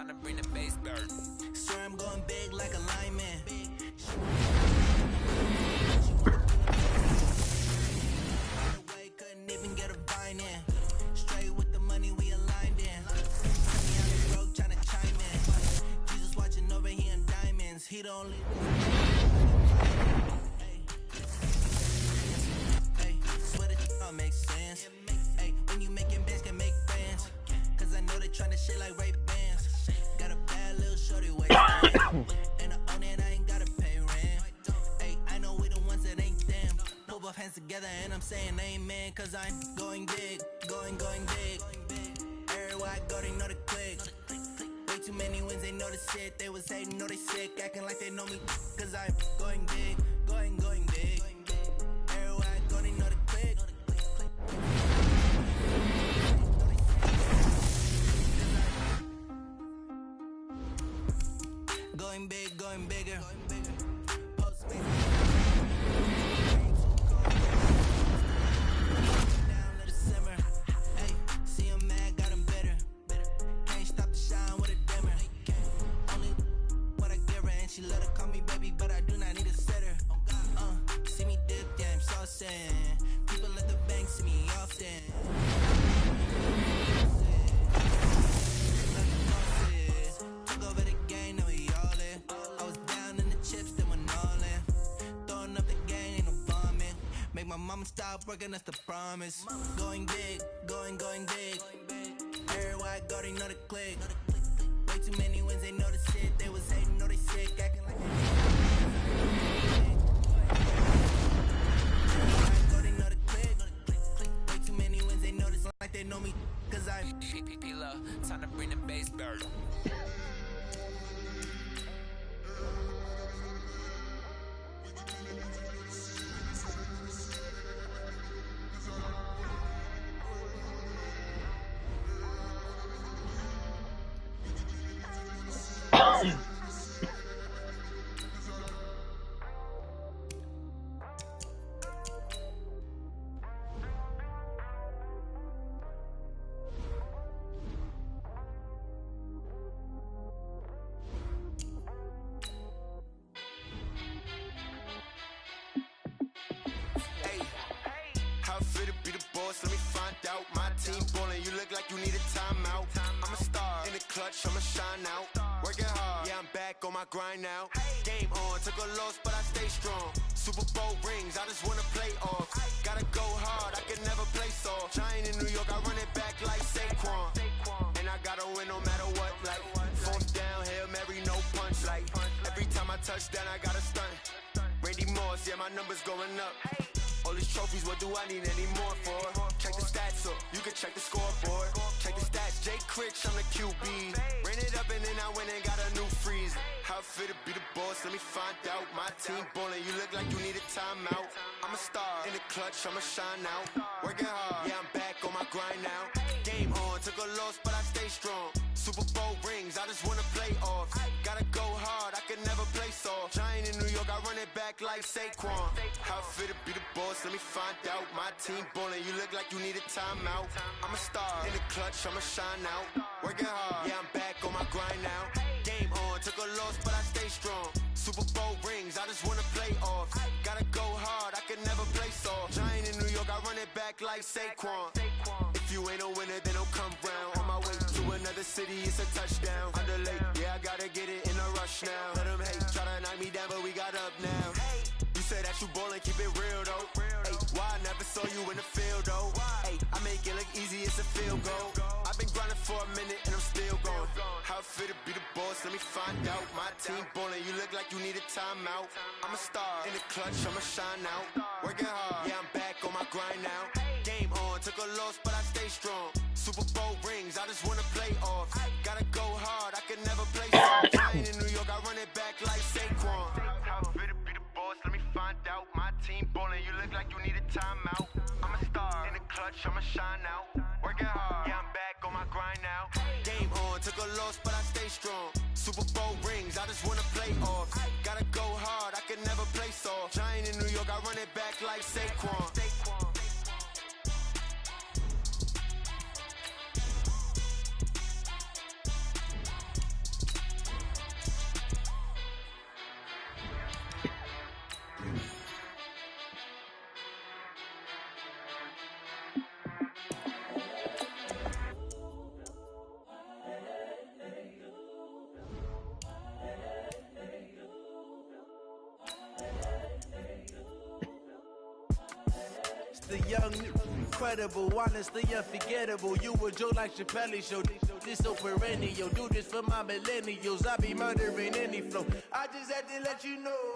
Time to bring the bass bird. Swear I'm going big like a lineman. Couldn't even get a vine in. Straight with the money we aligned in. Broke trying to chime in. Jesus watching over here in diamonds. He the only. Hey, swear that all makes sense. Hey, when you making bands can make friends. Cause I know they tryna shit like Ray Bans. Got a bad little shorty way. And I own it, I ain't gotta pay rent. Hey, I know we the ones that ain't them. Put both hands together and I'm saying amen. Cause I'm going big, going big. Everywhere I go, they know the click. Way too many wins, they know the shit. They was hating, know they sick, acting like they know me. Cause I'm going big, going big. Everywhere I go, they know the click. Going big, going bigger. Post me. Down, let it simmer. Hey, see him mad, got him better. Can't stop the shine with a dimmer. Only what I give her, and she let her call me baby, but I do not need a setter. See me dip, yeah, I'm saucing. People at the bank see me often. Took over the game, now we all in. I was down in the chips, then went all in. Throwing up the game, ain't no bombing. Make my mama stop working, that's the promise. Going big, going big. Everywhere I go, they know the click. Way too many wins, they know the shit. They was hating, know they sick, acting like they know the click. Way too many wins, they know this like they know me. Cause I'm P-P-P-Love. Time to bring the bass bird. How fit to be the boss? Let me find out. My team ballin', you look like you need a timeout. I'm a star in the clutch, I'ma shine out. Working hard, yeah, I'm back on my grind now. Game on, took a loss, but I stay strong. Super Bowl rings, I just wanna play off. Gotta go hard, I can never play soft. Giant in New York, I run it back like Saquon. And I gotta win no matter what, like fourth down, Hail Mary, no punch. Like every time I touch down, I gotta stunt. Randy Moss, yeah, my numbers going up. All these trophies, what do I need any more for? Check the stats up, you can check the scoreboard. Check the stats, Jay Critch, I'm the QB. Ran it up and then I went and got a new freeze. How fit to be the boss, let me find out. My team ballin', you look like you need a timeout. I'm a star in the clutch, I'ma shine out. Working hard, yeah, I'm back on my grind now. Game on, took a loss, but I stay strong. Super Bowl rings, I just wanna play off. Gotta go hard, I can never play soft. Giant in New York, I run it back like Saquon. How fit to be the boss, let me find out. My team ballin', you look like you need a timeout. I'm a star in the clutch, I'ma shine out. Working hard, yeah, I'm back on my grind now. Game on, took a loss, but I stay strong. Super Bowl rings, I just wanna play off. Gotta go hard, I can never play soft. Giant in New York, I run it back like Saquon. If you ain't a winner, then don't come round. On my way to another city, it's a touchdown. Underlay, yeah, I gotta get it in a rush now. Let them hate, try to knock me down, but we got up now. You said that you ballin', keep it real though. Hey, why I never saw you in the field though? Hey, I make it look easy, it's a field goal. I've been grinding for a minute and I'm still going. How fit to be the boss, let me find out. My team ballin', you look like you need a timeout. I'm a star in the clutch, I'ma shine out. Working hard, yeah, I'm back on my grind now. Game on, took a loss, but I stay strong. Super Bowl rings, I just wanna play off. Gotta go hard, I can never play soft. Giant in New York, I run it back like Saquon. How fit to be the boss, let me find out. My team ballin', you look like you need a timeout. I'm a star in the clutch, I'ma shine out. Working hard, yeah, I'm back on my grind now. Game on, took a loss, but I stay strong. Super Bowl rings, I just wanna play off. Gotta go hard, I can never play soft. Giant in New York, I run it back like Saquon. The young, incredible, honestly unforgettable. You a Joe like Chappelle show. This so perennial. Do this for my millennials. I be murdering any flow. I just had to let you know.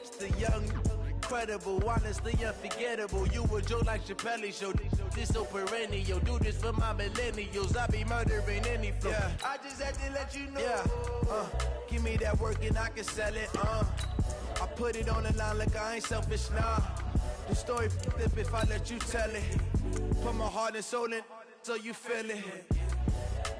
It's the young, incredible, honestly unforgettable. You a Joe like Chappelle show. This so perennial. Do this for my millennials. I be murdering any flow. Yeah. I just had to let you know. Yeah. Give me that work and I can sell it. I put it on the line like I ain't selfish, nah. The story flip if I let you tell it. Put my heart and soul in so you feel it.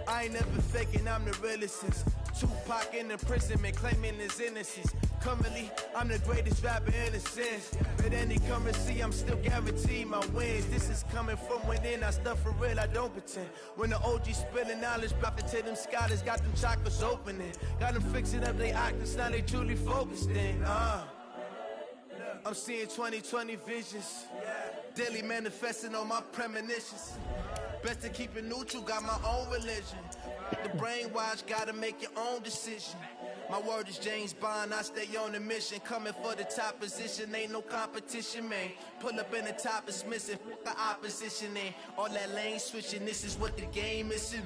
I ain't never faking, I'm the realest since Tupac in imprisonment, claiming his innocence. Currently, I'm the greatest rapper in a sense. But any currency, I'm still guaranteed my wins. This is coming from within, I stuff for real, I don't pretend. When the OG spilling knowledge, profit to them scholars, got them chakras opening. Got them fixing up they octaves, now they truly focused in. I'm seeing 2020 visions. Daily manifesting on my premonitions. Best to keep it neutral, got my own religion. The brainwash, gotta make your own decision. My word is James Bond, I stay on a mission. Coming for the top position, ain't no competition, man. Pull up in the top, it's missing, the opposition in. All that lane switching, this is what the game is in.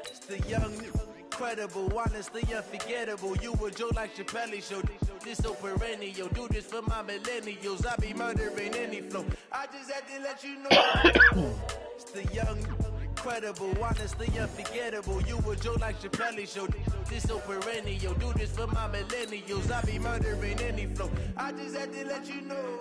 It's the young, incredible, honestly unforgettable. You a Joe like Chappelle show. This so perennial. Do this for my millennials. I be murdering any flow. I just had to let you know. It's the young, incredible, honestly unforgettable. You a Joe like Chappelle show. This so perennial. Do this for my millennials. I be murdering any flow. I just had to let you know.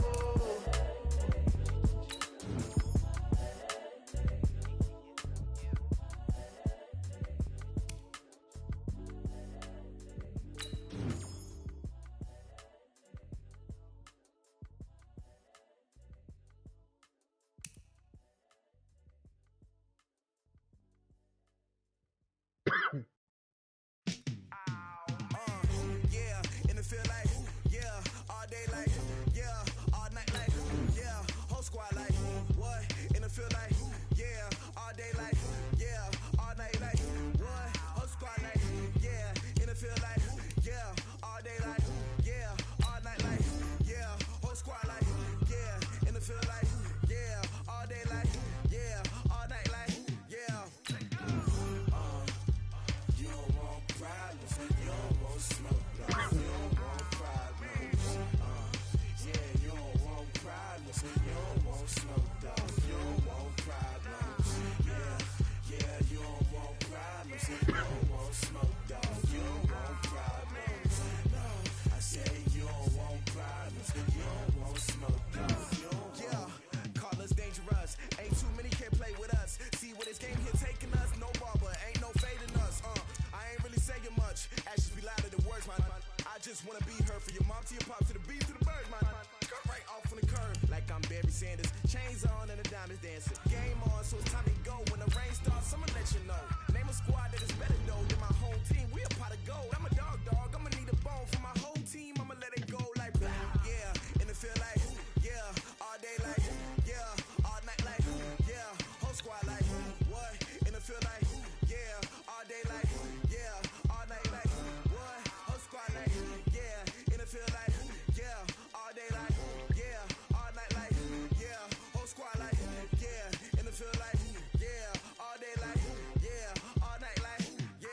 Just wanna be her for your mom to your pop to the beat to the birds, man. Cut right off on the curb like I'm Barry Sanders. Chains on and the diamonds dancing. Game on, so it's time to go. When the rain starts, I'ma let you know. Name a squad that is better though than my home team. We a pot of gold. I'm a dog. I'ma need a bone for my whole team. I'ma let it go like yeah. And it feel like yeah. All day like yeah. All night like yeah. Whole squad like what? And it feel like yeah. All day like yeah. All night like what? Whole squad like yeah. And it feel like yeah. All day like yeah. All night like yeah. Whole squad like yeah. And it feel like yeah. All day like yeah. All night like yeah.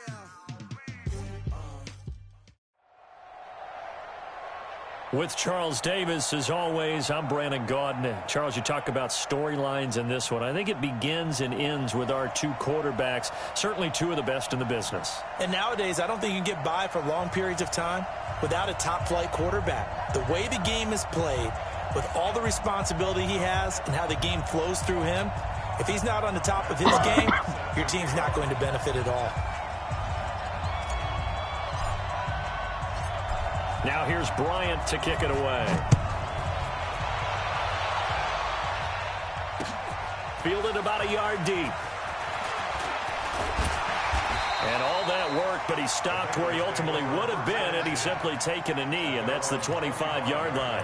With Charles Davis, as always, I'm Brandon Gaudin. Charles, you talk about storylines in this one. I think it begins and ends with our two quarterbacks, certainly two of the best in the business. And nowadays, I don't think you can get by for long periods of time without a top-flight quarterback. The way the game is played, with all the responsibility he has and how the game flows through him, if he's not on the top of his game, your team's not going to benefit at all. Now here's Bryant to kick it away. Fielded about a yard deep. And all that work, but he stopped where he ultimately would have been had he simply taken a knee, and that's the 25-yard line.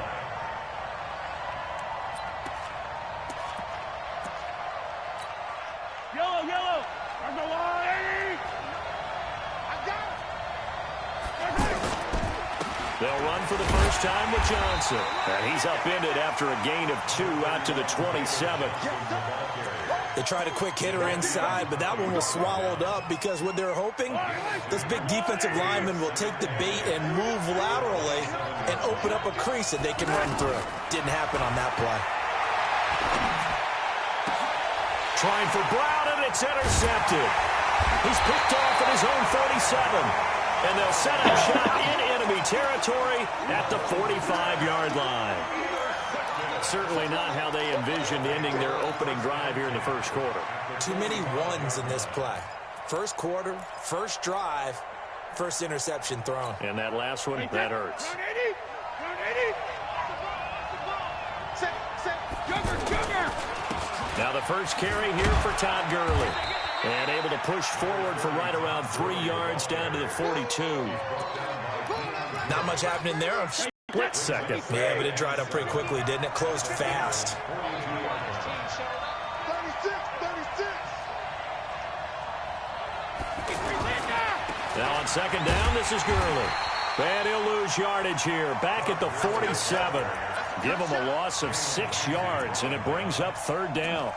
Yellow. There's the line. I got it. They'll run for the first time with Johnson. And he's upended after a gain of 2 out to the 27. They tried a quick hitter inside, but that one was swallowed up because what they're hoping, those big defensive linemen will take the bait and move laterally and open up a crease that they can run through. Didn't happen on that play. Trying for Brown, and it's intercepted. He's picked off at his own 47. And they'll set up shop in enemy territory at the 45-yard line. Certainly not how they envisioned ending their opening drive here in the first quarter. Too many ones in this play. First quarter, first drive, first interception thrown. And that last one, that hurts. Now the first carry here for Todd Gurley. And able to push forward for right around 3 yards down to the 42. Not much happening there. Split second. Yeah, but it dried up pretty quickly, didn't it? Closed fast. Now on second down, this is Gurley. And he'll lose yardage here. Back at the 47. Give him a loss of 6 yards, and it brings up third down.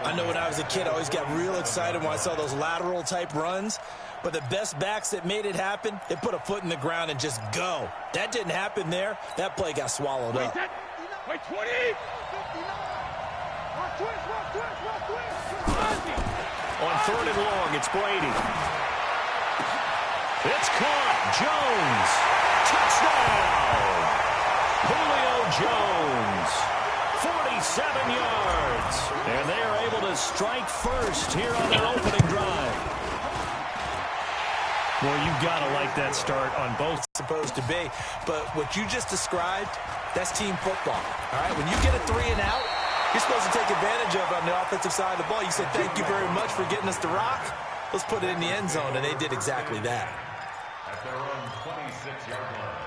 I know when I was a kid, I always got real excited when I saw those lateral-type runs. But the best backs that made it happen, they put a foot in the ground and just go. That didn't happen there. That play got swallowed up. Wait, 20! On third and long, it's Brady. It's caught. Jones. Touchdown. Julio Jones. 47 yards. And they are able to strike first here on their opening drive. Well, you've got to like that start on both. Supposed to be. But what you just described, that's team football. All right? When you get a 3 and out, you're supposed to take advantage of it on the offensive side of the ball. You said, thank you very much for getting us the rock. Let's put it in the end zone, and they did exactly that. At their own 26-yard line.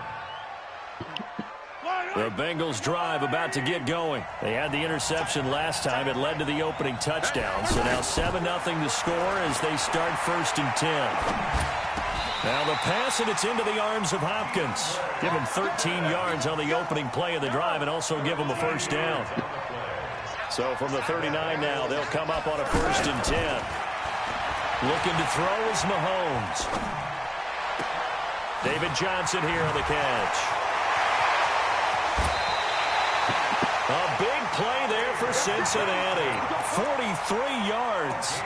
The Bengals drive about to get going. They had the interception last time. It led to the opening touchdown. So now 7-0 to score as they start first and 10. Now the pass, and it's into the arms of Hopkins. Give him 13 yards on the opening play of the drive and also give him a first down. So from the 39 now, they'll come up on a first and 10. Looking to throw is Mahomes. David Johnson here on the catch. A big play there for Cincinnati. 43 yards.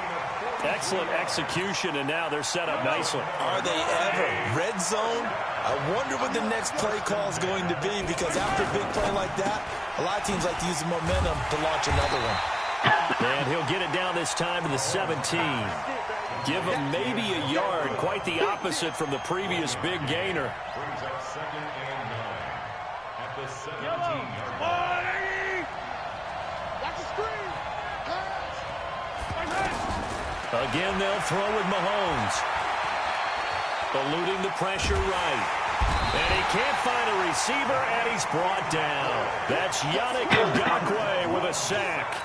Excellent execution, and now they're set up nicely. Are they ever? Red zone? I wonder what the next play call is going to be, because after a big play like that, a lot of teams like to use the momentum to launch another one. And he'll get it down this time to the 17. Give him maybe a yard. Quite the opposite from the previous big gainer. Brings up second and 9. At the 17-yard line. Watch the screen. Again, they'll throw with Mahomes. Eluding the pressure right. And he can't find a receiver, and he's brought down. That's Yannick Ngakoue with a sack.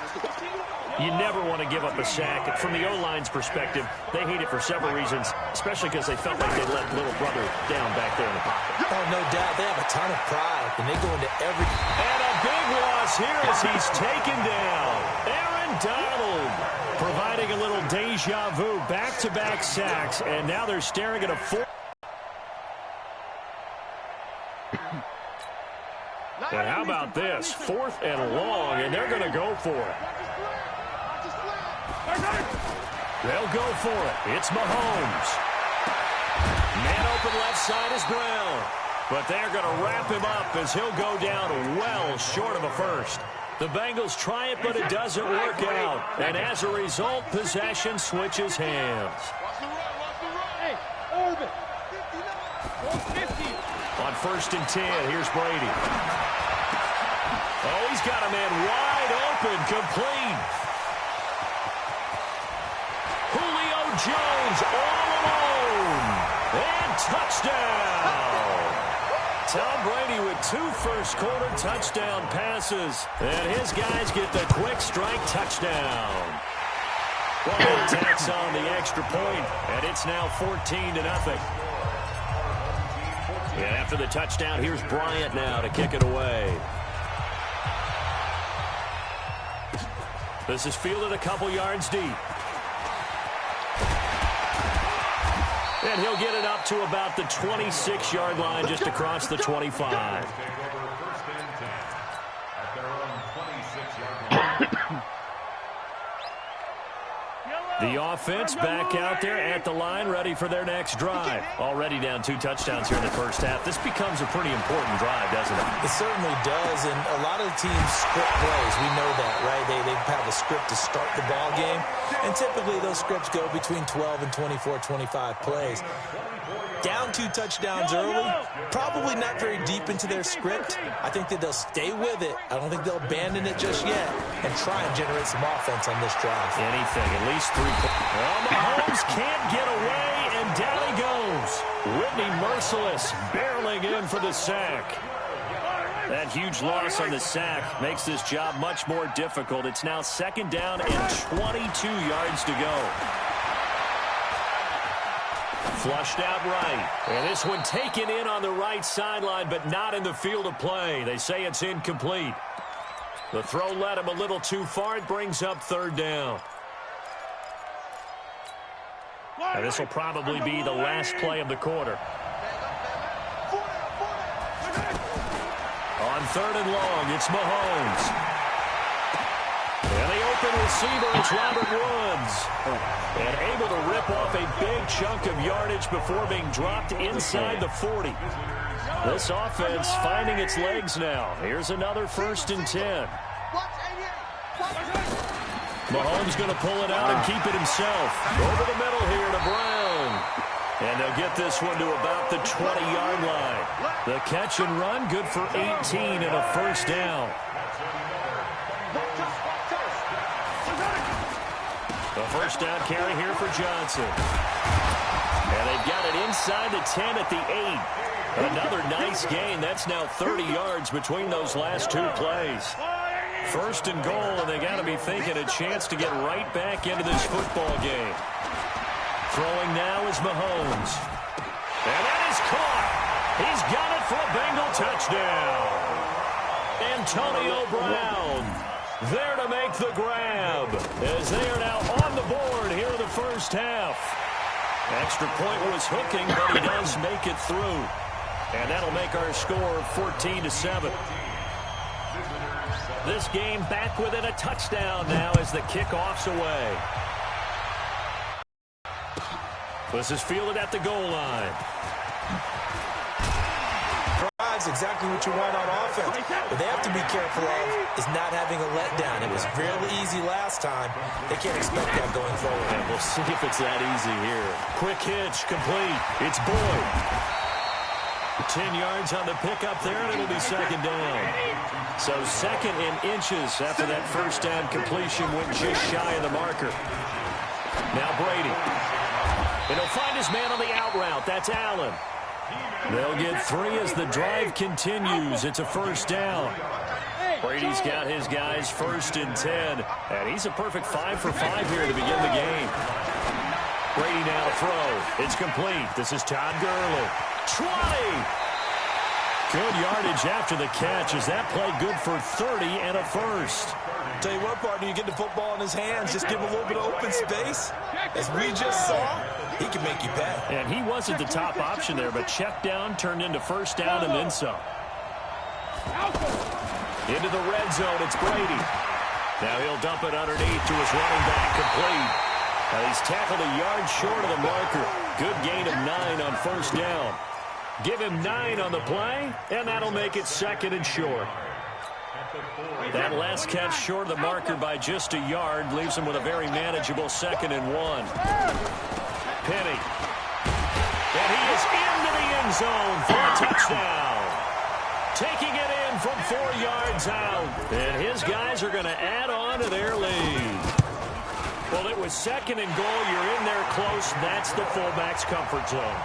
You never want to give up a sack. From the O-line's perspective, they hate it for several reasons, especially because they felt like they let little brother down back there in the pocket. Oh, no doubt. They have a ton of pride, and they go into every... And a big loss here as he's taken down. Aaron Donald providing a little deja vu, back-to-back sacks, and now they're staring at a 4. And how about this? 4th and long, and they're going to go for it. They'll go for it. It's Mahomes. Man open left side is Brown. But they're going to wrap him up as he'll go down well short of a first. The Bengals try it, but it doesn't work out. And as a result, possession switches hands. On first and 10, here's Brady. Oh, he's got a man wide open, complete. Julio Jones all alone. And touchdown. Tom Brady with 2 first-quarter touchdown passes. And his guys get the quick strike touchdown. Well, he tacks on the extra point, and it's now 14-0. And after the touchdown, here's Bryant now to kick it away. This is fielded a couple yards deep. And he'll get it up to about the 26-yard line, just across the 25. The offense back out there at the line, ready for their next drive. Already down 2 touchdowns here in the first half. This becomes a pretty important drive, doesn't it? It certainly does, and a lot of the teams script plays. We know that, right? They have a script to start the ball game, and typically those scripts go between 12 and 24, 25 plays. Down 2 touchdowns early, probably not very deep into their script. I think that they'll stay with it. I don't think they'll abandon it just yet and try and generate some offense on this drive. Anything, at least 3 points. Well, Mahomes can't get away, and down he goes. Whitney Merciless barreling in for the sack. That huge loss on the sack makes this job much more difficult. It's now 2nd down and 22 yards to go. Flushed out right. And this one taken in on the right sideline, but not in the field of play. They say it's incomplete. The throw led him a little too far. It brings up 3rd down. And this will probably be the last play of the quarter. On 3rd and long, it's Mahomes. And the open receiver is Robert Woods. And able to rip off a big chunk of yardage before being dropped inside the 40. This offense finding its legs now. Here's another 1st and 10. Mahomes going to pull it out and keep it himself. Over the middle here to Brown. And they'll get this one to about the 20-yard line. The catch and run, good for 18 and a 1st down. The 1st down carry here for Johnson. And they've got it inside the 10 at the 8. Another nice gain. That's now 30 yards between those last 2 plays. 1st and goal, and they got to be thinking a chance to get right back into this football game. Throwing now is Mahomes. And that is caught. He's got it for a Bengal touchdown. Antonio Brown there to make the grab as they are now on the board here in the first half. Extra point was hooking, but he does make it through. And that'll make our score 14-7. This game back within a touchdown now as the kickoff's away. This is fielded at the goal line. Drives exactly what you want on offense. What they have to be careful of is not having a letdown. It was really easy last time. They can't expect that going forward. And we'll see if it's that easy here. Quick hitch, complete. It's Boyd. 10 yards on the pickup there, and it'll be 2nd down. So 2nd in inches after that 1st down completion went just shy of the marker. Now Brady. And he'll find his man on the out route. That's Allen. They'll get 3 as the drive continues. It's a 1st down. Brady's got his guys 1st and 10. And he's a perfect 5 for 5 here to begin the game. Brady now to throw. It's complete. This is Todd Gurley. 20. Good yardage after the catch. Is that play good for 30 and a 1st? Tell you what, partner, you get the football in his hands, just give him a little bit of open space. As we just saw, he can make you pay. And he wasn't the top option there, but check down turned into 1st down and then some. Into the red zone, it's Brady. Now he'll dump it underneath to his running back, complete. Now he's tackled a yard short of the marker. Good gain of 9 on 1st down. Give him 9 on the play, and that'll make it 2nd and short. That last catch short of the marker by just a yard leaves him with a very manageable 2nd and 1. Penny. And he is into the end zone for a touchdown. Taking it in from 4 yards out. And his guys are going to add on to their lead. Well, it was 2nd and goal. You're in there close. That's the fullback's comfort zone.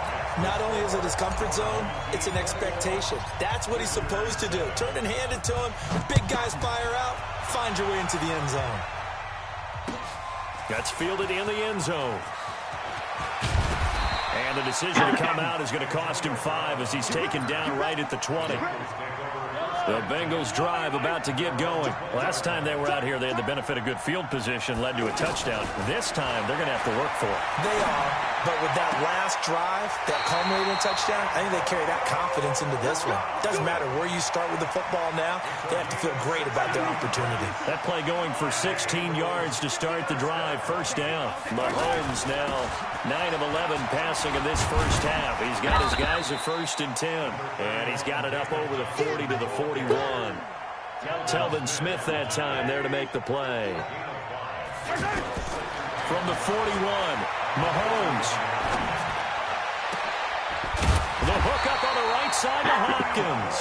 Not only is it his comfort zone, it's an expectation. That's what he's supposed to do. Turn and hand it to him. Big guys fire out. Find your way into the end zone. That's fielded in the end zone. And And the decision to come out is going to cost him 5 as he's taken down right at the 20. The Bengals drive about to get going. Last time they were out here, they had the benefit of good field position, led to a touchdown. This time, they're going to have to work for it. They are, but with that last drive, that culminating touchdown, I think they carry that confidence into this one. Doesn't matter where you start with the football now, they have to feel great about their opportunity. That play going for 16 yards to start the drive. First down. Mahomes now 9 of 11 passing in this first half. He's got his guys at 1st and 10, and he's got it up over the 40 to the 41. Telvin Smith that time there to make the play. From the 41, Mahomes. The hook up on the right side to Hopkins.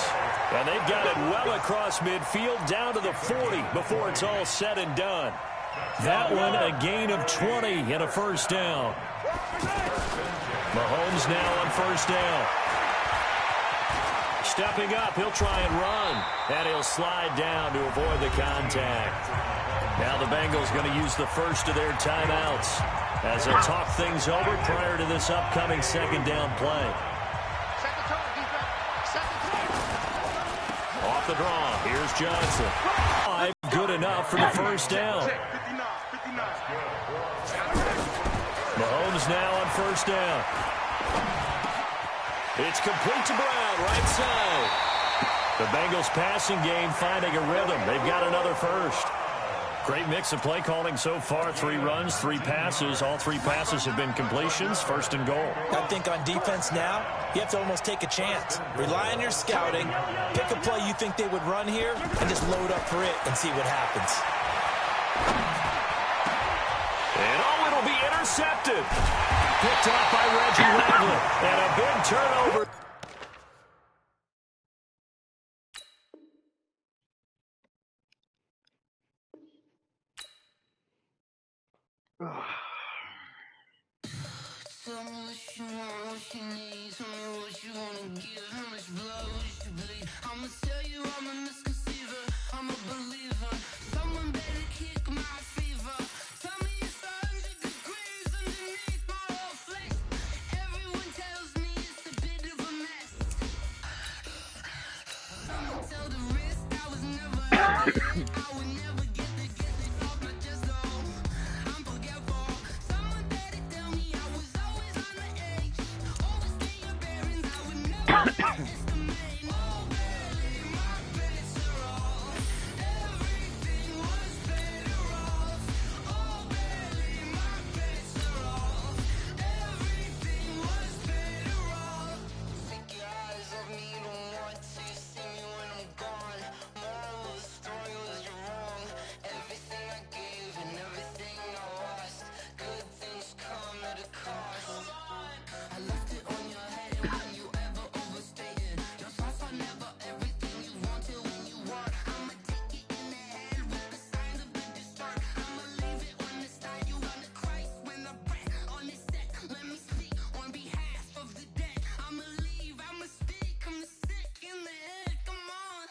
And they've got it well across midfield down to the 40 before it's all said and done. That one a gain of 20 and a first down. Mahomes now on first down. Stepping up, he'll try and run. And he'll slide down to avoid the contact. Now the Bengals going to use the first of their timeouts as they'll talk things over prior to this upcoming second down play. Off the draw, here's Johnson. 5, good enough for the first down. Mahomes now on first down. It's complete to Brown, right side. The Bengals passing game finding a rhythm. They've got another first. Great mix of play calling so far. 3 runs, 3 passes. All 3 passes have been completions. 1st and goal. I think on defense now, you have to almost take a chance. Rely on your scouting. Pick a play you think they would run here and just load up for it and see what happens. And it'll be intercepted. Picked off by Reggie Ragland. And a big turnover. Tell me what you want, what you need. Tell me what you wanna give. How much blood would you bleed? I'ma tell you I'm a misconceiver. I'm a believer. Someone better kick my fever. Tell me it's 100 degrees underneath my whole flesh. Everyone tells me it's a bit of a mess. Someone tell the wrist I was never at the end. I would never get the it off my chest though. I'm forgetful. Someone better tell me I was always on the edge. Overstay your bearings, I would never underestimate. Oh baby, my bets are off. Everything was better off. Oh baby, my bets are off. Everything was better off. Take your eyes off me, don't want to see me when I'm gone. Moral of the story was you're wrong. Everything I gave and everything I lost. Good things come at a cost. I left it on your head and when you ever overstated. Your thoughts are never everything you wanted when you want. I'ma take it in the head with the signs of the distort. I'ma leave it on the side. You on the Christ when I breath on this set. Let me speak on behalf of the dead. I'ma leave, I'ma speak. I'm sick in the head. Come on.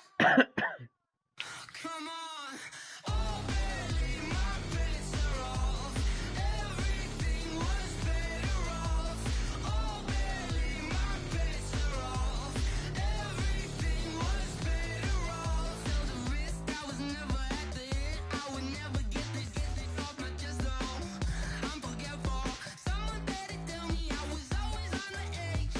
Come on. Oh baby, my bets are off. Everything was better off. Oh baby, my bets are off. Everything was better off. Tell the wrist I was never at the end. I would never get it off my chest though. I'm forgetful. Someone better tell me I was always on the edge.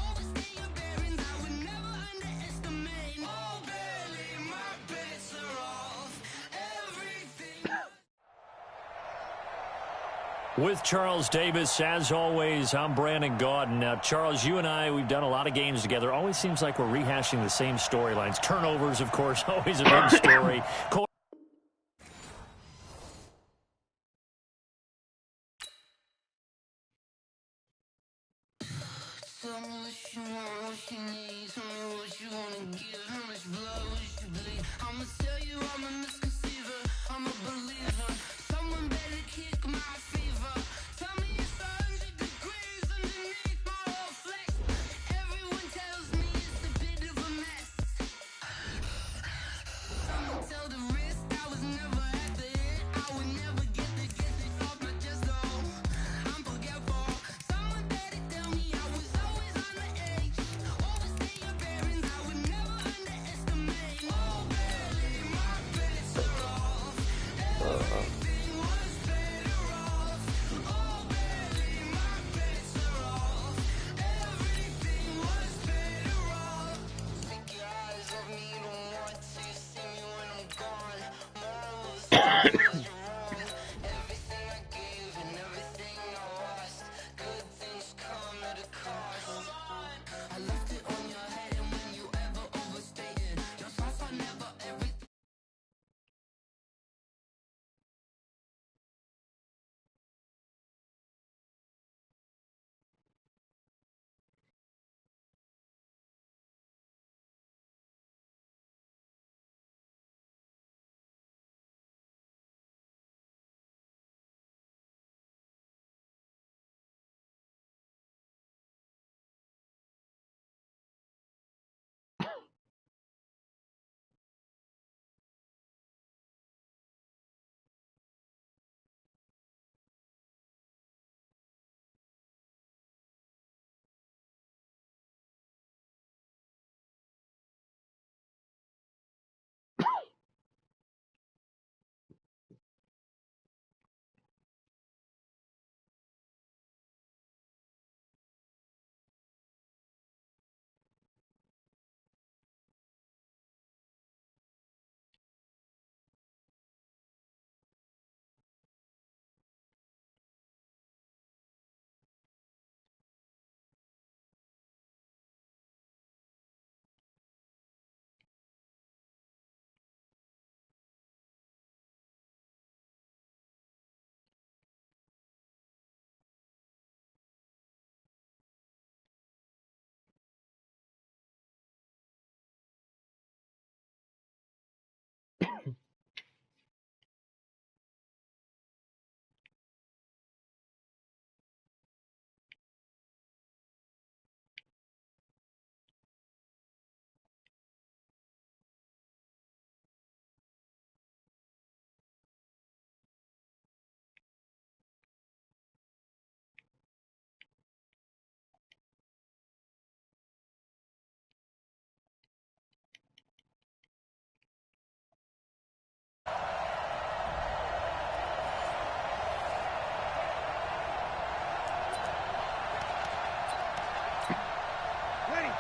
Overstay your bearings, I would never underestimate. Oh baby, my bets are off. Everything. With Charles Davis, as always, I'm Brandon Gaudin. Now, Charles, you and I, we've done a lot of games together. Always seems like we're rehashing the same storylines. Turnovers, of course, always a big story. Tell me what you want, what you need. Tell me what you wanna give. How much blood would you bleed? I'ma tell you I'm a misconceiver. I'm a believer. Someone better kick my fever. Tell me it's 100 degrees underneath my whole flesh. Everyone tells me it's a bit of a mess. Someone tell the wrist I was never at the end. I would never get it off my chest though. I'm forgetful. Someone better tell me I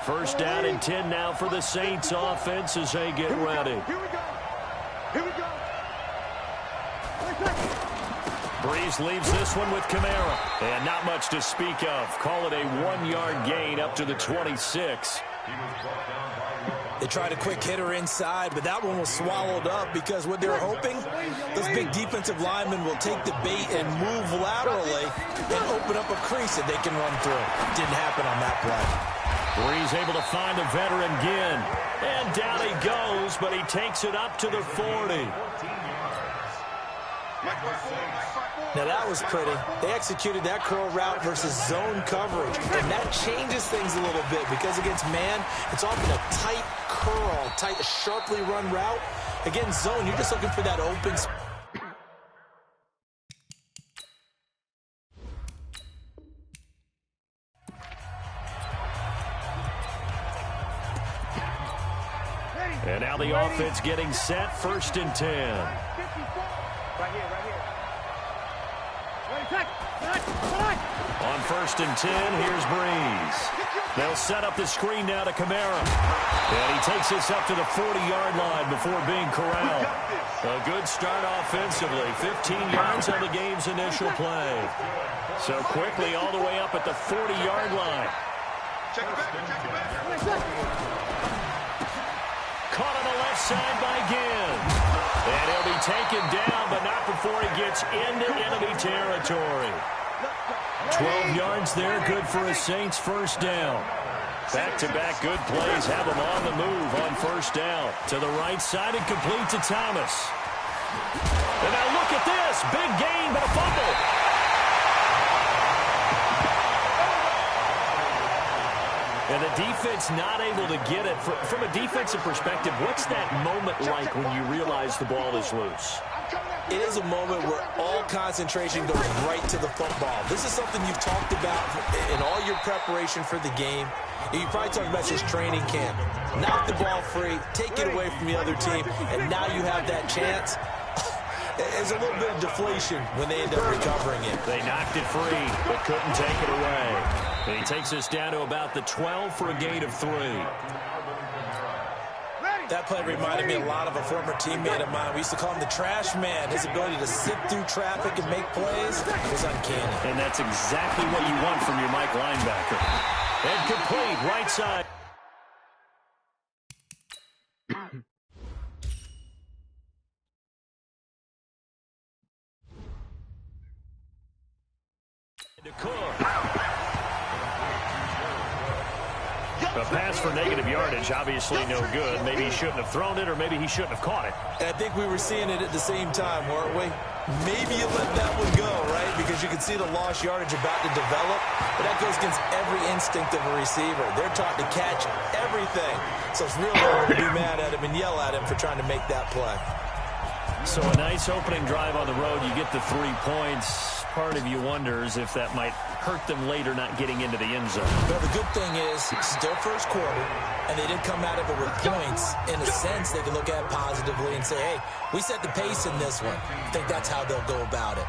First down and 10 now for the Saints offense as they get ready. Here we go. Here we go. Breeze leaves this one with Kamara. And not much to speak of. Call it a 1-yard gain up to the 26. They tried a quick hitter inside, but that one was swallowed up because what they were hoping, those big defensive linemen will take the bait and move laterally and open up a crease that they can run through. Didn't happen on that play. Breeze able to find a veteran Ginn. And down he goes, but he takes it up to the 40. Now that was pretty. They executed that curl route versus zone coverage, and that changes things a little bit because against man, it's often a tight curl, tight, sharply run route. Against zone, you're just looking for that open space. And now the offense getting set, 1st and 10. Right here, right here. On 1st and 10, here's Breeze. They'll set up the screen now to Kamara. And he takes this up to the 40-yard line before being corralled. A good start offensively. 15 yards on the game's initial play. So quickly all the way up at the 40-yard line. Check it back. Caught on the left side by Ginn. And he'll be taken down, but not before he gets into enemy territory. 12 yards there, good for a Saints first down. Back-to-back good plays have him on the move on first down. To the right side and complete to Thomas. And now look at this. Big gain, but a fumble. And the defense not able to get it. From a defensive perspective, what's that moment like when you realize the ball is loose? It is a moment where all concentration goes right to the football. This is something you've talked about in all your preparation for the game. You probably talked about this training camp. Knock the ball free, take it away from the other team, and now you have that chance. There's a little bit of deflation when they end up recovering it. They knocked it free, but couldn't take it away. And he takes us down to about the 12 for a gain of 3. That play reminded me a lot of a former teammate of mine. We used to call him the trash man. His ability to sit through traffic and make plays was uncanny. And that's exactly what you want from your Mike linebacker. And complete, right side. To Cook. A pass for negative yardage, obviously no good. Maybe he shouldn't have thrown it, or maybe he shouldn't have caught it. I think we were seeing it at the same time, weren't we? Maybe you let that one go, right? Because you can see the lost yardage about to develop. But that goes against every instinct of a receiver. They're taught to catch everything. So it's real hard to be mad at him and yell at him for trying to make that play. So a nice opening drive on the road. You get the 3 points. Part of you wonders if that might hurt them later not getting into the end zone. Well, the good thing is, still first quarter, and they did come out of it with points. In a sense, they can look at it positively and say, hey, we set the pace in this one. I think that's how they'll go about it.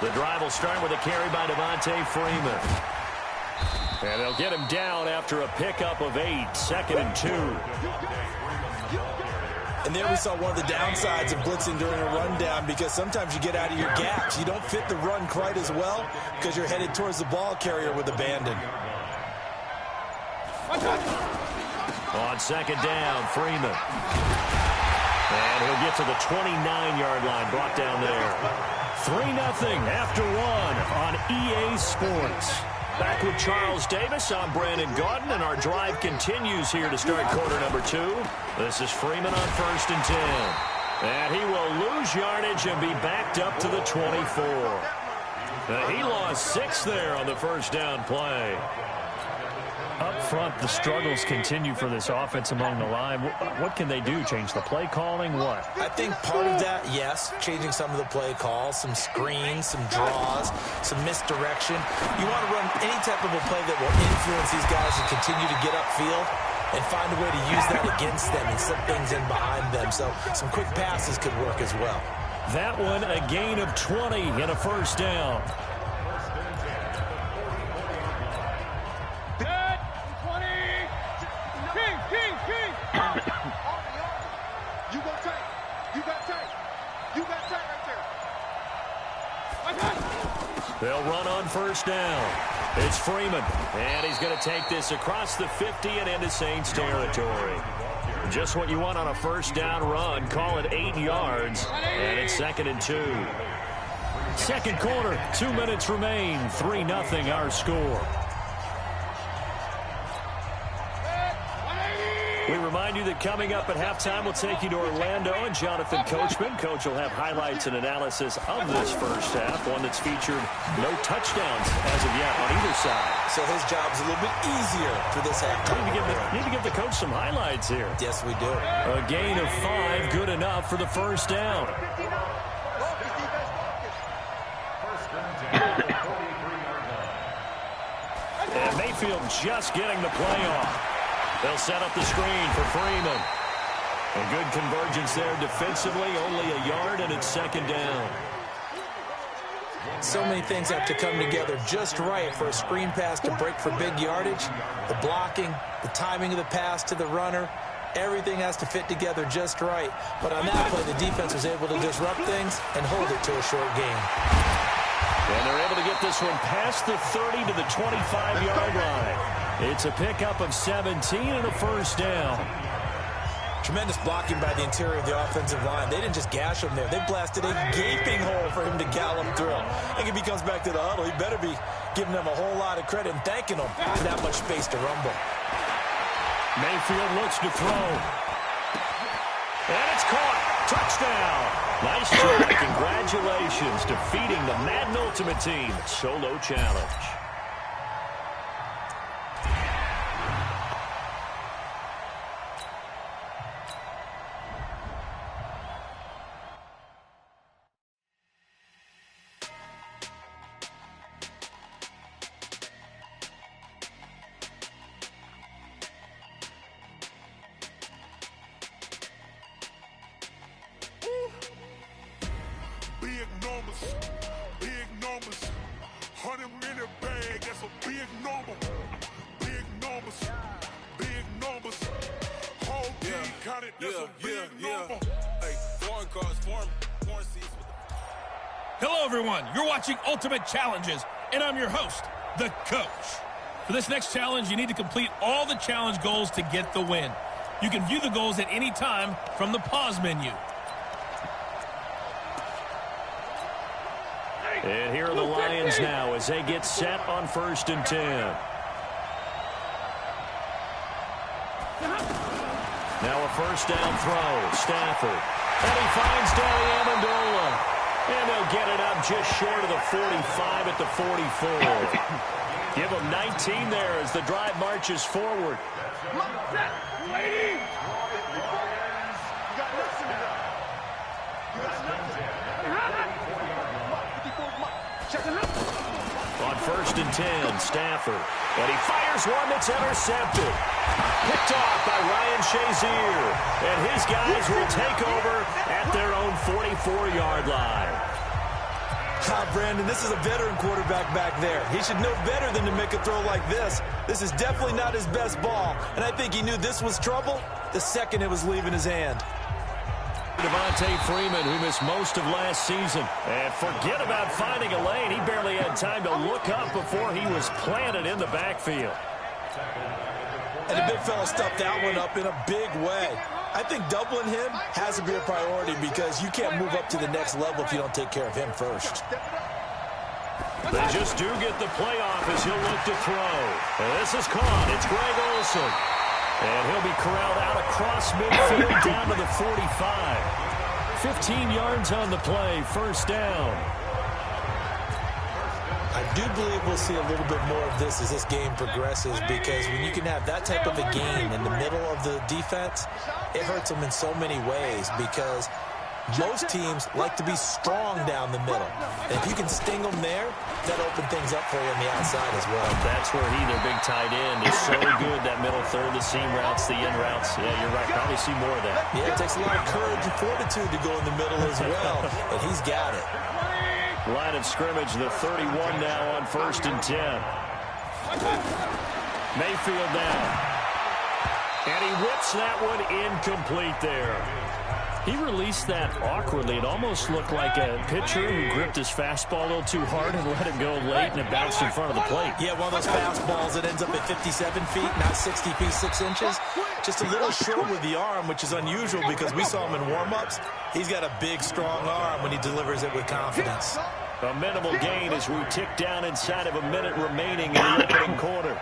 The drive will start with a carry by Devontae Freeman. And they'll get him down after a pickup of 8, 2nd and 2. And there we saw one of the downsides of blitzing during a rundown, because sometimes you get out of your gaps. You don't fit the run quite as well because you're headed towards the ball carrier with abandon. On 2nd down, Freeman. And he'll get to the 29-yard line, brought down there. 3-0 after 1 on EA Sports. Back with Charles Davis, I'm Brandon Gaudin, and our drive continues here to start quarter number 2. This is Freeman on 1st and 10. And he will lose yardage and be backed up to the 24. He lost 6 there on the first down play. Up front, the struggles continue for this offense among the line. What can they do? Change the play calling? What? I think part of that, yes, changing some of the play calls, some screens, some draws, some misdirection. You want to run any type of a play that will influence these guys and continue to get upfield and find a way to use that against them and slip things in behind them. So some quick passes could work as well. That one, a gain of 20 and a first down. They'll run on first down. It's Freeman, and he's going to take this across the 50 and into Saints territory. Just what you want on a first down run. Call it 8 yards, and it's 2nd and 2. Second quarter, 2 minutes remain. 3-0 our score. We remind you that coming up at halftime, we'll take you to Orlando and Jonathan Coachman. Coach will have highlights and analysis of this first half, one that's featured no touchdowns as of yet on either side. So his job's a little bit easier for this halftime. Need to give the coach some highlights here. Yes, we do. A gain of 5, good enough for the first down. And Mayfield just getting the play off. They'll set up the screen for Freeman. A good convergence there defensively, only a yard, and it's 2nd down. So many things have to come together just right for a screen pass to break for big yardage. The blocking, the timing of the pass to the runner, everything has to fit together just right. But on that play, the defense was able to disrupt things and hold it to a short gain. And they're able to get this one past the 30 to the 25-yard line. It's a pickup of 17 and a first down. Tremendous blocking by the interior of the offensive line. They didn't just gash him there. They blasted a gaping hole for him to gallop through. I think if he comes back to the huddle, he better be giving them a whole lot of credit and thanking them for that much space to rumble. Mayfield looks to throw. And it's caught. Touchdown. Nice job. Congratulations. Defeating the Madden Ultimate Team solo challenge. Big numbers, 100-minute bag, that's a big number. Big numbers, whole team counted, that's a big number. Hey, foreign cars, foreign seats. Hello, everyone. You're watching Ultimate Challenges, and I'm your host, the Coach. For this next challenge, you need to complete all the challenge goals to get the win. You can view the goals at any time from the pause menu. And here are the Lions now as they get set on 1st and 10. Now a first down throw. Stafford. And he finds Danny Amendola. And they'll get it up just short of the 45 at the 44. Give him 19 there as the drive marches forward. On 1st and 10, Stafford. And he fires one that's intercepted. Picked off by Ryan Shazier. And his guys will take over at their own 44-yard line. Brandon, this is a veteran quarterback back there. He should know better than to make a throw like this. This is definitely not his best ball. And I think he knew this was trouble the second it was leaving his hand. Devontae Freeman, who missed most of last season. And forget about finding a lane. He barely had time to look up before he was planted in the backfield. And the big fella stuffed that one up in a big way. I think doubling him has to be a priority because you can't move up to the next level if you don't take care of him first. They just do get the playoff as he'll look to throw. And this is caught. It's Greg Olsen. And he'll be corralled out across midfield down to the 45. 15 yards on the play, first down. I do believe we'll see a little bit more of this as this game progresses, because when you can have that type of a game in the middle of the defense, it hurts them in so many ways, because most teams like to be strong down the middle. And if you can sting them there, that opens things up for you on the outside as well. That's where their big tight end, is so good, that middle third, the seam routes, the in routes. Yeah, you're right. Probably see more of that. Yeah, it takes a lot of courage and fortitude to go in the middle as well, and he's got it. Line of scrimmage, the 31 now on 1st and 10. Mayfield down. And he whips that one incomplete there. He released that awkwardly. It almost looked like a pitcher who gripped his fastball a little too hard and let it go late, and it bounced in front of the plate. Yeah, one of those fastballs that ends up at 57 feet, not 60 feet, 6 inches. Just a little short with the arm, which is unusual because we saw him in warm-ups. He's got a big, strong arm when he delivers it with confidence. A minimal gain as we tick down inside of a minute remaining in the opening quarter.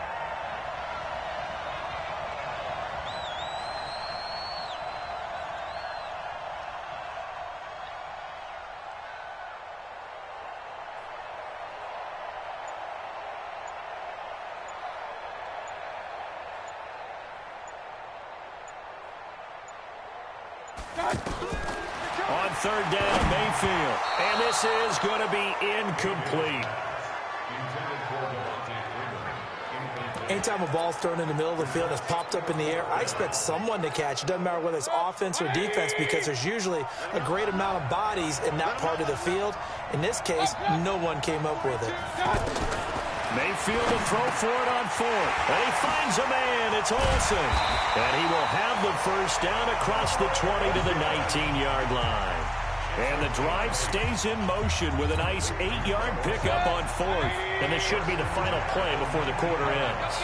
On 3rd down, Mayfield. And this is going to be incomplete. Anytime a ball's thrown in the middle of the field, it's popped up in the air, I expect someone to catch. It doesn't matter whether it's offense or defense, because there's usually a great amount of bodies in that part of the field. In this case, no one came up with it. Mayfield to throw for it on 4th. And he finds a man. It's Olsen. And he will have the first down across the 20 to the 19-yard line. And the drive stays in motion with a nice 8-yard pickup on 4th. And this should be the final play before the quarter ends.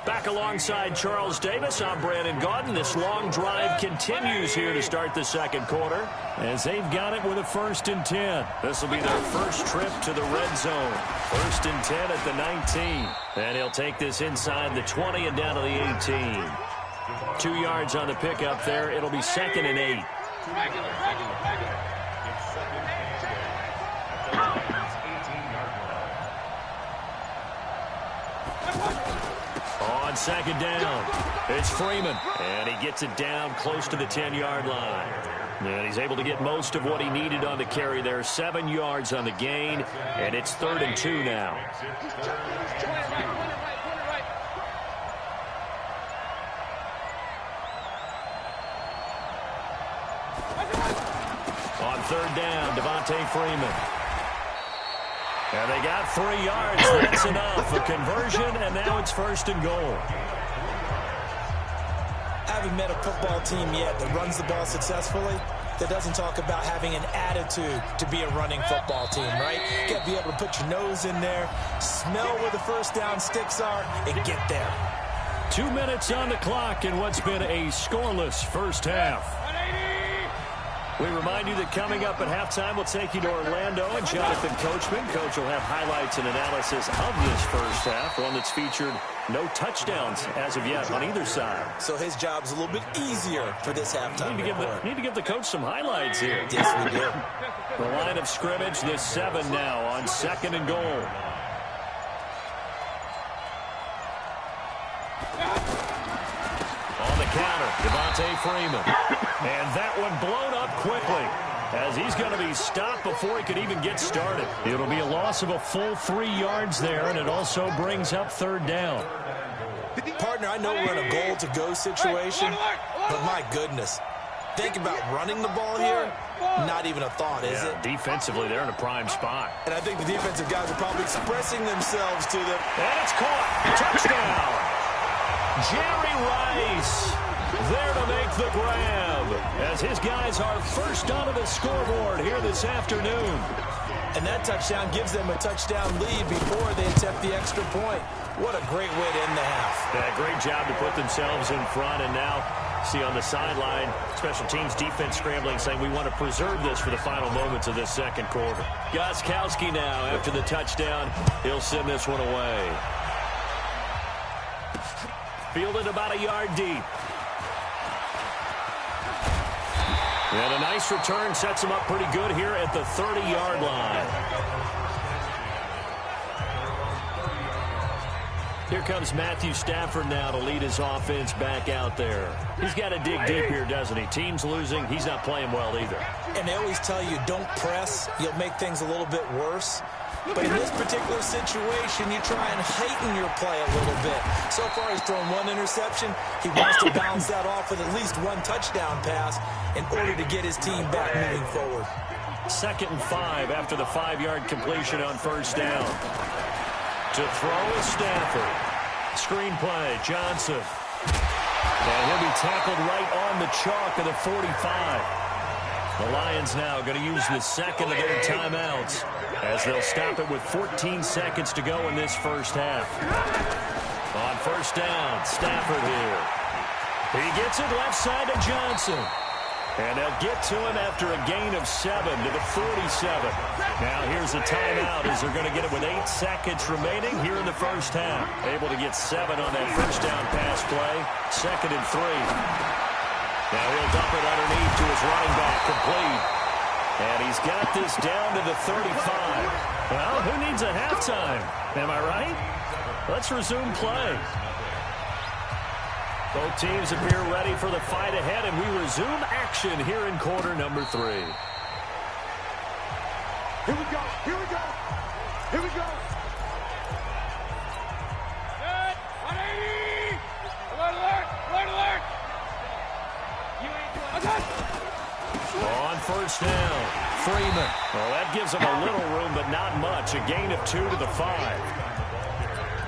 Back alongside Charles Davis, I'm Brandon Gaudin. This long drive continues here to start the second quarter, as they've got it with a 1st and 10. This will be their first trip to the red zone. 1st and 10 at the 19. And he'll take this inside the 20 and down to the 18. 2 yards on the pickup there. It'll be 2nd and 8. On 2nd down, it's Freeman. And he gets it down close to the 10-yard line. And he's able to get most of what he needed on the carry there. 7 yards on the gain, and it's 3rd and 2 now. On 3rd down, Devontae Freeman. And they got 3 yards. That's enough. A conversion, and now it's 1st and goal. I haven't met a football team yet that runs the ball successfully that doesn't talk about having an attitude to be a running football team, right? You got to be able to put your nose in there, smell where the first down sticks are, and get there. 2 minutes on the clock in what's been a scoreless first half. We remind you that coming up at halftime, we'll take you to Orlando and Jonathan Coachman. Coach will have highlights and analysis of this first half, one that's featured no touchdowns as of yet on either side. So his job's a little bit easier for this halftime. Need to give the coach some highlights here. Yes, we do. The line of scrimmage, the 7 now on 2nd and goal. On the counter, Devontae Freeman. And that one blown up quickly, as he's going to be stopped before he could even get started. It'll be a loss of a full 3 yards there, and it also brings up 3rd down. Partner, I know we're in a goal-to-go situation, but my goodness, think about running the ball here. Not even a thought, is it? Defensively, they're in a prime spot. And I think the defensive guys are probably expressing themselves to them. And it's caught. Touchdown. Jerry Rice there to make the grab, as his guys are first onto the scoreboard here this afternoon. And that touchdown gives them a touchdown lead before they attempt the extra point. What a great way to end the half. Yeah, great job to put themselves in front, and now see on the sideline, special teams defense scrambling, saying we want to preserve this for the final moments of this second quarter. Gostkowski now, after the touchdown, he'll send this one away. Fielded about a yard deep. And a nice return sets him up pretty good here at the 30-yard line. Here comes Matthew Stafford now to lead his offense back out there. He's got to dig deep here, doesn't he? Team's losing. He's not playing well either. And they always tell you, don't press. You'll make things a little bit worse. But in this particular situation, you try and heighten your play a little bit. So far, he's thrown one interception. He wants to balance that off with at least one touchdown pass in order to get his team back moving forward. 2nd and 5 after the 5-yard completion on first down. To throw is Stafford. Screen play, Johnson. And he'll be tackled right on the chalk of the 45. The Lions now going to use the second of their timeouts as they'll stop it with 14 seconds to go in this first half. On first down, Stafford here. He gets it left side to Johnson. And they'll get to him after a gain of 7 to the 47. Now here's a timeout as they're going to get it with 8 seconds remaining here in the first half. Able to get 7 on that first down pass play. 2nd and 3. Now he'll dump it underneath to his running back, complete. And he's got this down to the 35. Well, who needs a halftime? Am I right? Let's resume play. Both teams appear ready for the fight ahead, and we resume action here in quarter number 3. Here we go. Here we go. Here we go. Good. 180. Alert, alert. Alert, alert. You ain't on first down, Freeman. Well, that gives him a little room, but not much. A gain of 2 to the 5.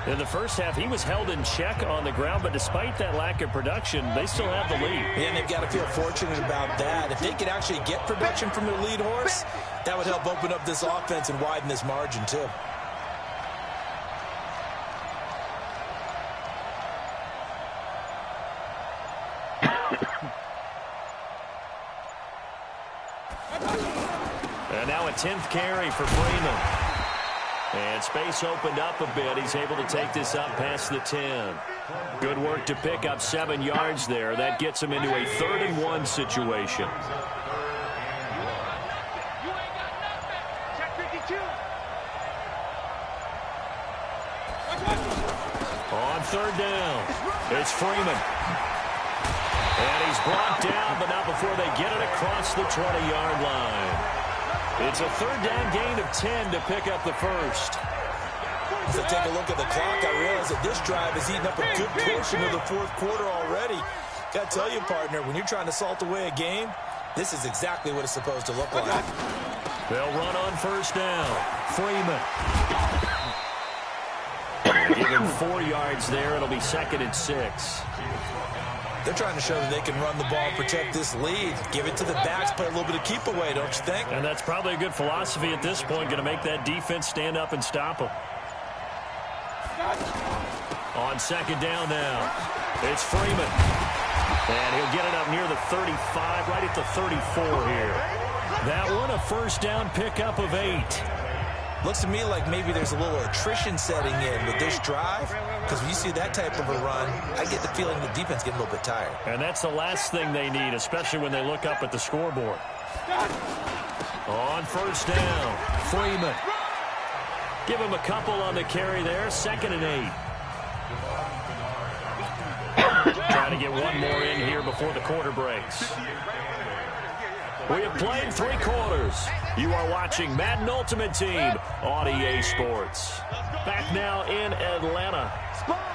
In the first half, he was held in check on the ground, but despite that lack of production, they still have the lead. And they've got to feel fortunate about that. If they could actually get production from their lead horse, that would help open up this offense and widen this margin, too. And now a 10th carry for Freeman. And space opened up a bit. He's able to take this up past the 10. Good work to pick up 7 yards there. That gets him into a 3rd and 1 situation. On 3rd down, it's Freeman. And he's brought down, but not before they get it across the 20-yard line. It's a 3rd down gain of 10 to pick up the first. As I take a look at the clock, I realize that this drive has eaten up a good portion of the 4th quarter already. Got to tell you, partner, when you're trying to salt away a game, this is exactly what it's supposed to look like. They'll run on first down. Freeman. Give him 4 yards there. It'll be 2nd and 6. They're trying to show that they can run the ball and protect this lead. Give it to the backs, play a little bit of keep away, don't you think? And that's probably a good philosophy at this point, going to make that defense stand up and stop them. On 2nd down now, it's Freeman. And he'll get it up near the 35, right at the 34 here. That one, a first down pickup of 8. Looks to me like maybe there's a little attrition setting in with this drive, because when you see that type of a run, I get the feeling the defense getting a little bit tired. And that's the last thing they need, especially when they look up at the scoreboard. On first down, Freeman. Give him a couple on the carry there, 2nd and 8. Trying to get one more in here before the quarter breaks. We have played 3 quarters. You are watching Madden Ultimate Team on EA Sports. Back now in Atlanta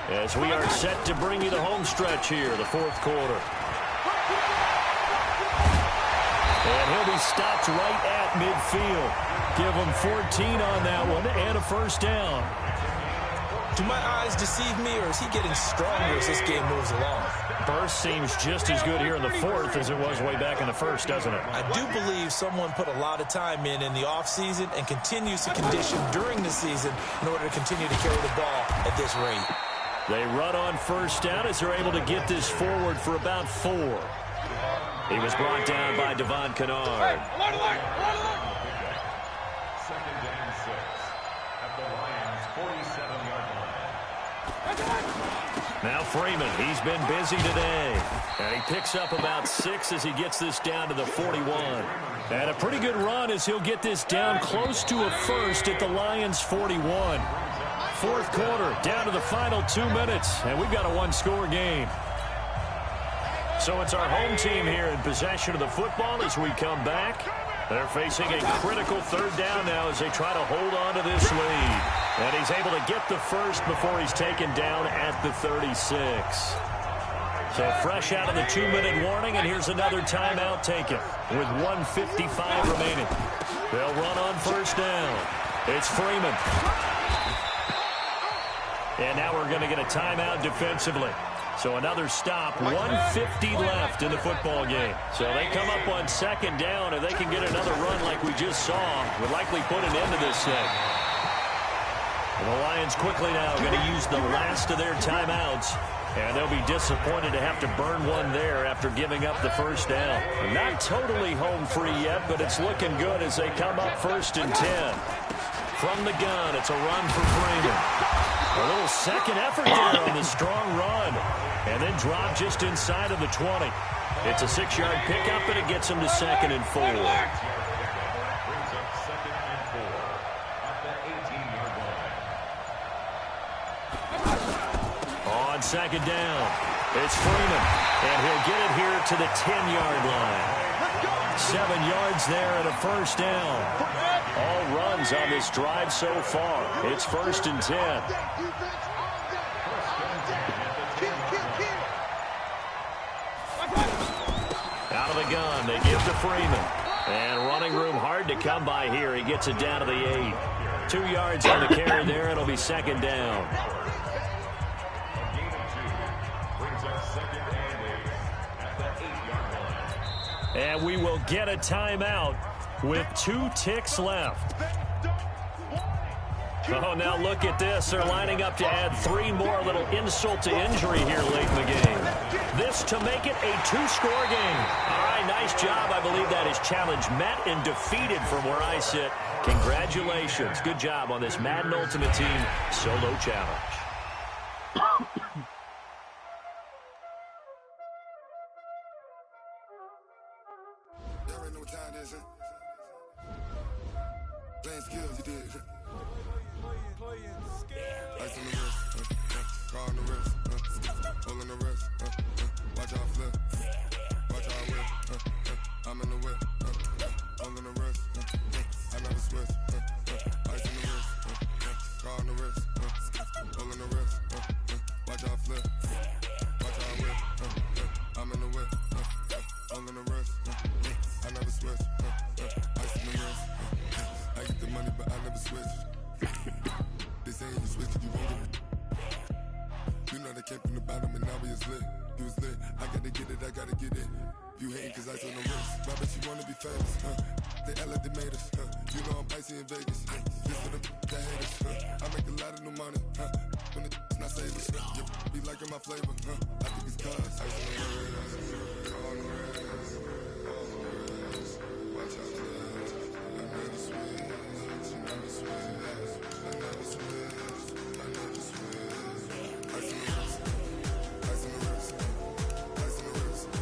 as we are set to bring you the home stretch here, the 4th quarter. And he'll be stopped right at midfield. Give him 14 on that one and a first down. Do my eyes deceive me, or is he getting stronger as this game moves along? Burst seems just as good here in the 4th as it was way back in the 1st, doesn't it? I do believe someone put a lot of time in the offseason and continues to condition during the season in order to continue to carry the ball at this rate. They run on first down as they're able to get this forward for about 4. He was brought down by Devon Kennard. Second down 6 at the Lions' 47-yard line. Now Freeman, he's been busy today. And he picks up about 6 as he gets this down to the 41. And a pretty good run as he'll get this down close to a first at the Lions' 41. Fourth quarter, down to the final 2 minutes, and we've got a one-score game. So it's our home team here in possession of the football as we come back. They're facing a critical third down now as they try to hold on to this lead. And he's able to get the first before he's taken down at the 36. So fresh out of the 2-minute warning, and here's another timeout taken with 1:55 remaining. They'll run on first down. It's Freeman. And now we're going to get a timeout defensively. So another stop, 1:50 left in the football game. So they come up on second down, and they can get another run like we just saw. Would likely put an end to this thing. And the Lions quickly now going to use the last of their timeouts. And they'll be disappointed to have to burn one there after giving up the first down. Not totally home free yet, but it's looking good as they come up 1st and 10. From the gun, it's a run for Freeman. A little second effort there on the strong run. And then drop just inside of the 20. It's a 6-yard pickup, and it gets him to 2nd and 4. Brings up 2nd and 4 at the 18-yard line. On second down, it's Freeman. And he'll get it here to the 10-yard line. 7 yards there and a first down. All runs on this drive so far. It's 1st and 10. Out of the gun, they give to Freeman. And running room hard to come by here. He gets it down to the 8. 2 yards on the carry there. It'll be 2nd down. And we will get a timeout with 2 ticks left. Oh, now look at this. They're lining up to add 3 more. A little insult to injury here late in the game. This to make it a 2-score game. All right, nice job. I believe that is challenge met and defeated from where I sit. Congratulations. Good job on this Madden Ultimate Team solo challenge. Playing skills, you did. Ice on the wrist, car on the wrist, hole in the wrist, watch how I flip, watch how I whip, I'm in the whip, hole in the wrist, I never switch, ice on the wrist, car on the wrist, hole in the wrist, watch how I flip, watch how I whip, I'm in the whip, hole in the wrist, I never switch, ice on the wrist. I get the money, but I never switch. They saying you switch, you won't get it. You know they came from the bottom and now we is lit. You was lit, I gotta get it, I gotta get it. You hating cause I on the wrist. But I bet you wanna be famous, They act like they made us, You know I'm icy in Vegas, This for the haters, I make a lot of new money, When it's not savers, You be liking my flavor, I think it's cause ice on the wrist, on the wrist, watch out for that. I never switch, I never switch, I never switch, I never switch. Ice in the wrist, ice in the wrist, ice in the wrist, ice in the wrist, ice in the wrist,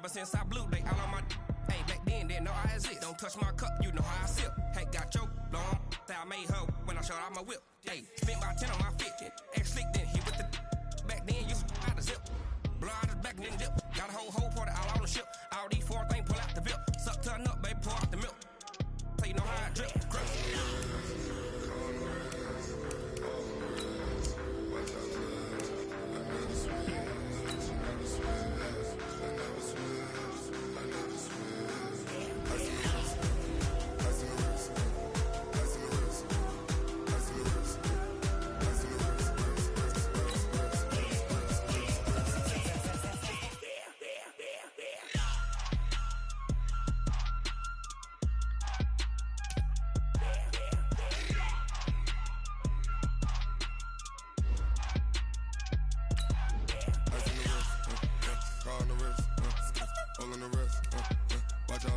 since I blew, they all on my hey, back then, didn't know I exist. Don't touch my cup, you know how I sip. Hey, got choked, long, that I made her when I showed out my whip. Hey, spent about 10 on my 15. Ex-slick, then hit with the back then, you out of zip. Blow out his back, then dip. Got a whole party all on the ship. All these 4 things, pull out the VIP. Suck, turn up, baby, pour out the milk. So you know how I drip. Crush.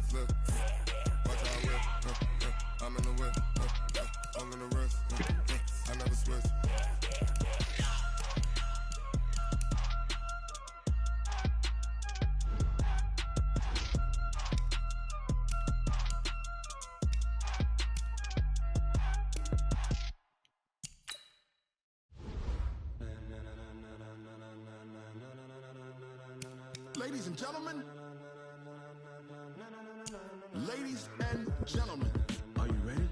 flip. Watch how I whip. I'm in the whip. All in the wrist. I never switch. Ladies and gentlemen, ladies and gentlemen, are you ready?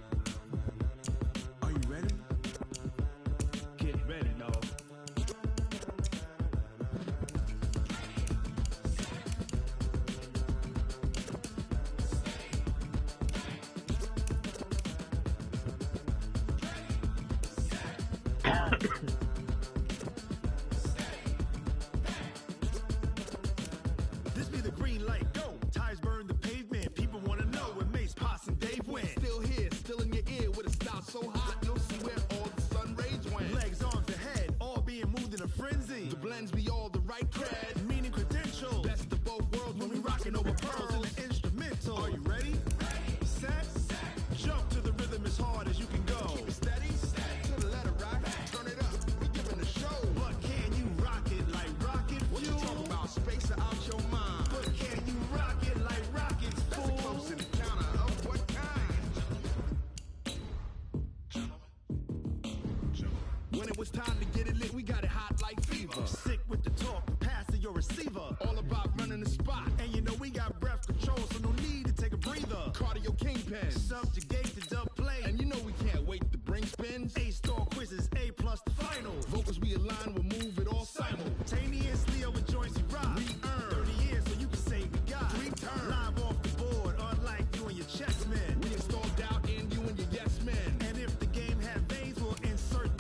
Are you ready? Get ready, dog. This be the green light, go. Tires burn the pavement. People want to know where Mace, Pops, and Dave went. Still here, still in your ear with a style so hot, you'll see where all the sun rays went. Legs, arms, and head, all being moved in a frenzy. The blends be all the right cred. Meaning credentials. Best of both worlds when we rockin' over pearls in the instrumental. Are you ready? Set, jump to the rhythm as hard as you can go. Keep it steady, to the letter right. Turn it up, we giving a show. But can you rock it like rocket fuel? What you talking about? Space or out your mind? But can you rock it like rockets, That's fool? a close encounter of what kind? When it was time to get it lit, we got it hot like fever. Sick with the talk, pass to your receiver. All about running the spot. And you know we got breath control, so no need to take a breather. Cardio kingpin. Subjugate the dub play. And you know we can't wait to bring spins. A-star quizzes, A+ the final. Vocals we align, we'll move it all Simultaneously over joints we rock. We earn 30 years so you can say we got 3 turns. live off the board, unlike you and your chess men. We install doubt in you and your yes men. And if the game had veins, we'll insert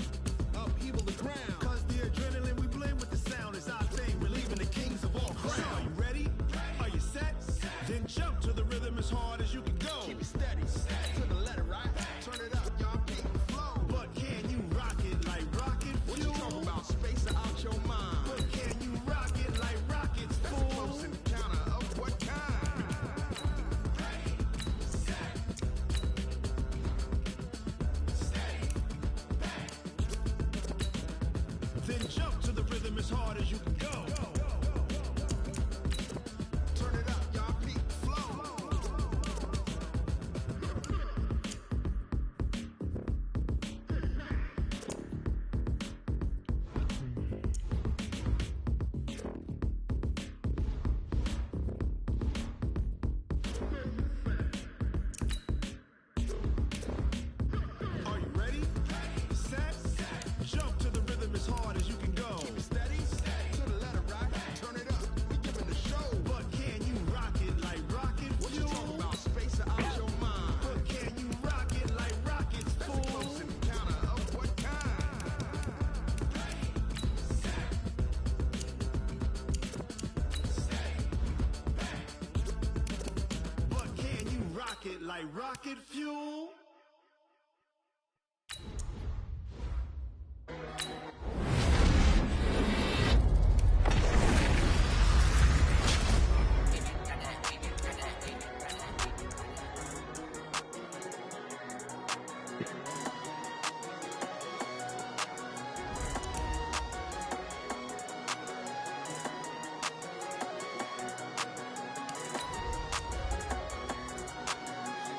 Upheaval the ground. Cause the adrenaline we blend with the sound is our thing. We're leaving the kings of all crown. So are you ready? Are you set? Then jump to the rhythm as hard as you can go. Keep it steady, to the letter right. Turn it up, y'all beat the flow. But can you rock it like rocket What fuel? you talking about? Space or out your mind? But can you rock it like rockets, That's a fool? close encounter of what kind? Then jump to the rhythm as hard as you can go. Turn it up, y'all beat the flow. Are you ready? Set, jump to the rhythm as hard as you can go. Keep it steady, to the letter right. Turn it up, we giving the show. But can you rock it like rocket What you fuel? talking about? Space or out your mind? But can you rock it like rockets, That's a fool? close encounter of what kind? But can you rock it like rocket fuel?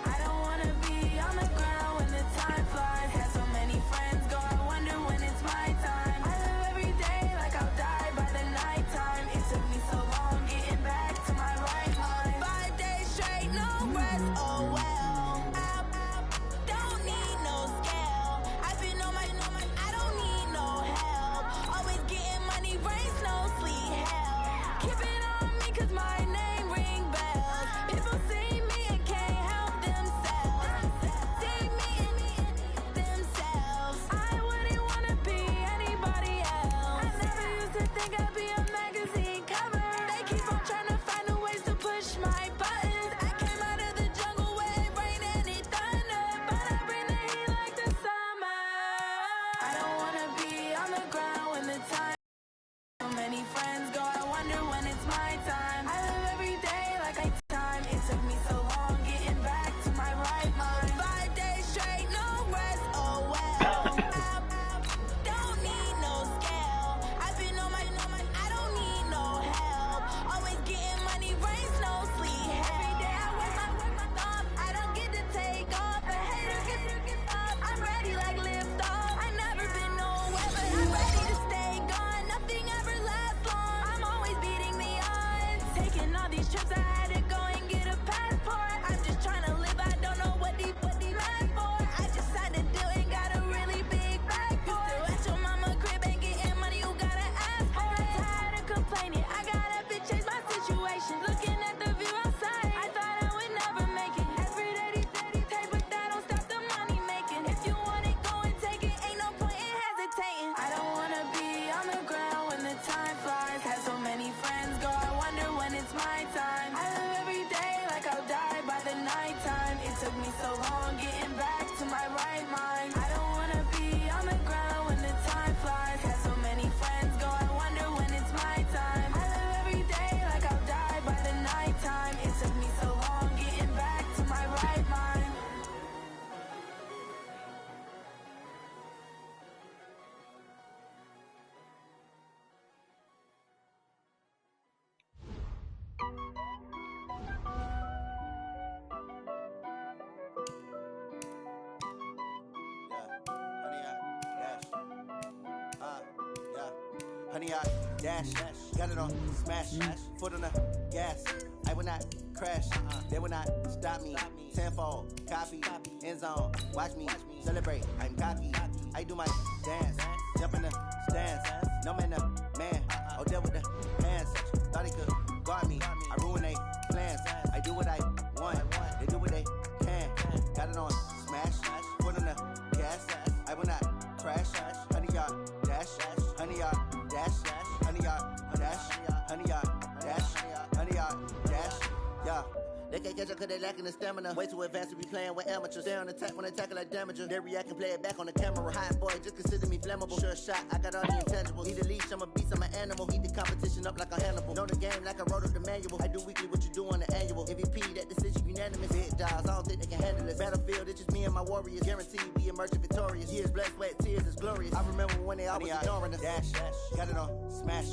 I don't wanna be Honey, I dash, got it on smash, foot on the gas. I will not crash, they will not stop me. Tenfold, copy, end zone, watch me celebrate. I'm cocky, I do my dance, jump in the stands. No man, the man, oh, deal with the hands. Thought he could guard me, I ruin they plans. I do what I want, they do what they can. Got it on smash, foot on the gas. I will not crash, honey, y'all dash, honey, y'all dash, honey, y'all dash, honey, y'all dash, honey, y'all dash, yeah. They can't catch up cause they lacking the stamina. Way too advanced to be playing with amateurs. Stay on attack when they tackle like damager. They react and play it back on the camera. Hot boy, just consider me flammable. Sure shot, I got all the intangibles. Need a leash, I'm a beast, I'm an animal. Heat the competition up like a Hannibal. Know the game like I wrote up the manual. I do weekly what you do on the annual. MVP, that decision unanimous. Big dogs, I don't think they can handle it. Battlefield, it's just me and my warriors. Guaranteed we emerge victorious. Years, blood, sweat, tears, it's glorious. I remember when they always ignoring us. Dash, got it on smash,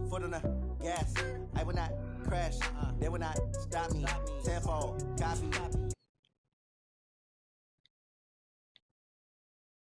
foot on the gas. I will not crash, they will not stop me. Tenfold, copy,